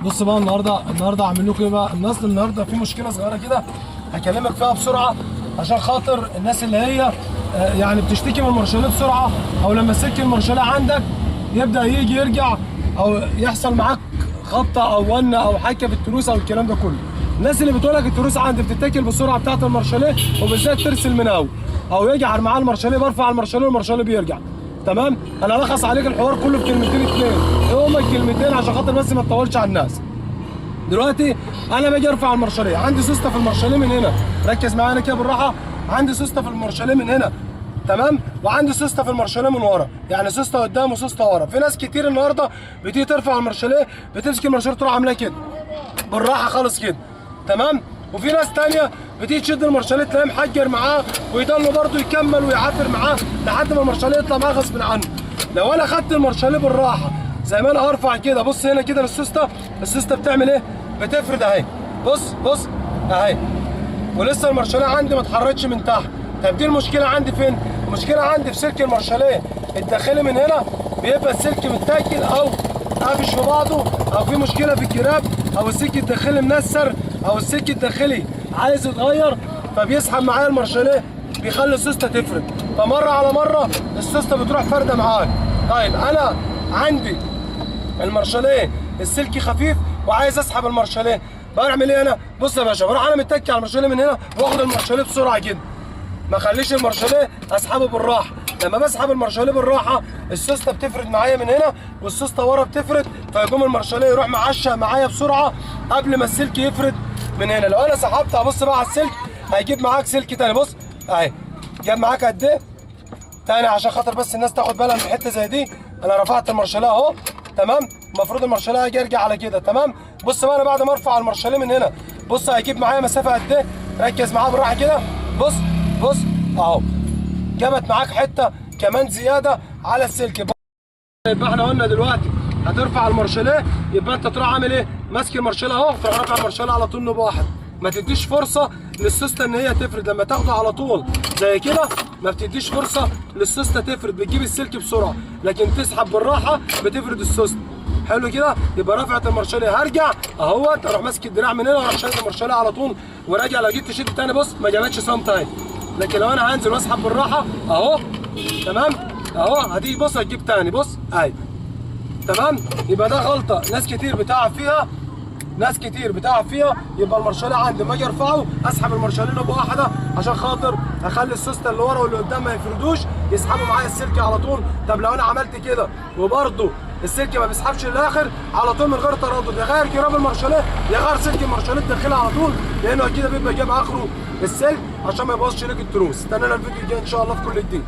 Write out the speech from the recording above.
بص بقى النهارده هعمل لكم ايه بقى. الناس النهارده في مشكله صغيره كده هكلمك فيها بسرعه، عشان خاطر الناس اللي هي يعني بتشتكي من المارشاليه بسرعه، او لما سلك المارشاليه عندك يبدا يجي يرجع، او يحصل معاك خبطه او ونه او حكه في التروس او الكلام ده كله. الناس اللي بتقول لك التروس عندي بتتاكل بسرعه بتاعه المارشاليه، وبالذات ترس المناوي او يجعر معاه المارشاليه، برفع المارشاليه والمارشاليه بيرجع. تمام؟ انا الخص عليك الحوار كله في كلمتين اتنين، هما الكلمتين عشان خاطر بس ما تطولش على الناس. دلوقتي انا باجي ارفع المارشاليه، عندي سوسته في المارشاليه من هنا، ركز معايا كده بالراحه، عندي سوسته في المارشاليه من هنا، تمام؟ وعندي سوسته في المارشاليه من ورا، يعني سوسته قدام وسوسته ورا. في ناس كتير النهارده بتيجي ترفع المارشاليه بتمسك المارشاليه تروح عاملاها كده بالراحه خالص كده، تمام؟ وفي ناس تانية بتيجي تشد المارشاليه تلاقيه محجر معاه ويضل برضه يكمل ويعافر معاه لحد ما المارشاليه يطلع معاه غصب عنه. لو انا خدت المارشاليه بالراحه زي ما انا هرفع كده، بص هنا كده للسوسته، السوسته بتعمل ايه؟ بتفرد اهي، بص اهي، ولسه المارشاليه عندي ما اتحركتش من تحت. طب دي المشكله عندي فين؟ المشكله عندي في سلك المارشاليه الداخلي من هنا، بيبقى السلك متاكل او قافش في بعضه، او في مشكله في الجراب، او السلك الداخلي منسر، او السلك الداخلي عايز يتغير، فبيسحب معايا المارشاليه بيخلي السوسته تفرد، فمره على مره السوسته بتروح فارده معايا. طيب انا عندي المارشاليه السلك خفيف وعايز اسحب المارشاليه، بعمل ايه انا؟ بص يا باشا، بروح انا متكي على المارشاليه من هنا واخد المارشاليه بسرعه كده، ما اخليش المارشاليه اسحبه بالراحه. لما بسحب المارشاليه بالراحه السوسته بتفرد معايا من هنا والسوسته ورا بتفرد، فيقوم المارشاليه يروح معشق معايا بسرعه قبل ما السلك يفرد من هنا. لو انا سحبت هبص بقى على السلك هيجيب معاك سلك تاني، بص اهي جاب معاك قد ايه تاني، عشان خاطر بس الناس تاخد بالها من حته زي دي. انا رفعت المارشاليه اهو، تمام؟ المفروض المارشاليه هيجي يرجع على كده، تمام؟ بص بقى انا بعد ما ارفع المارشاليه من هنا، بص هيجيب معايا مسافه قد ايه، ركز معايا بالراحه كده، بص اهو جابت معاك حته كمان زياده على السلك. يبقى احنا قلنا دلوقتي هترفع المارشاليه، يبقى انت تروح عامل ايه؟ ماسك المارشاليه اهو، تروح رافع المارشاليه على طول نوبه واحده، ما تديش فرصه للسوسته ان هي تفرد. لما تاخده على طول زي كده ما بتديش فرصه للسوسته تفرد، بتجيب السلك بسرعه، لكن تسحب بالراحه بتفرد السوسته. حلو كده؟ يبقى رفعت المارشاليه، هرجع اهوت اروح ماسك الدراع من هنا واروح شايل المارشاليه على طول وراجع. لو جيت تشد تاني بص ما جابتش سم تاني، لكن لو انا هنزل واسحب بالراحه اهو، تمام؟ اهو هتيجي بص هتجيب تاني، بص اهي، تمام؟ يبقى ده غلطه ناس كتير بتعب فيها، يبقى المارشاليه عندي لما اجي ارفعه اسحب المارشاليه نوبه واحده عشان خاطر اخلي السوسته اللي ورا واللي قدام ما يفردوش، يسحبوا معايا السلك على طول. طب لو انا عملت كده وبرده السلك ما بيسحبش للاخر على طول من غير تردد، يغير جراب المارشاليه، يغير سلك المارشاليه الداخلي على طول، لانه اكيد بيبقى جايب اخره السلك عشان ما يبوظش ليك التروس. استنانا الفيديو الجاي ان شاء الله في كل جديد.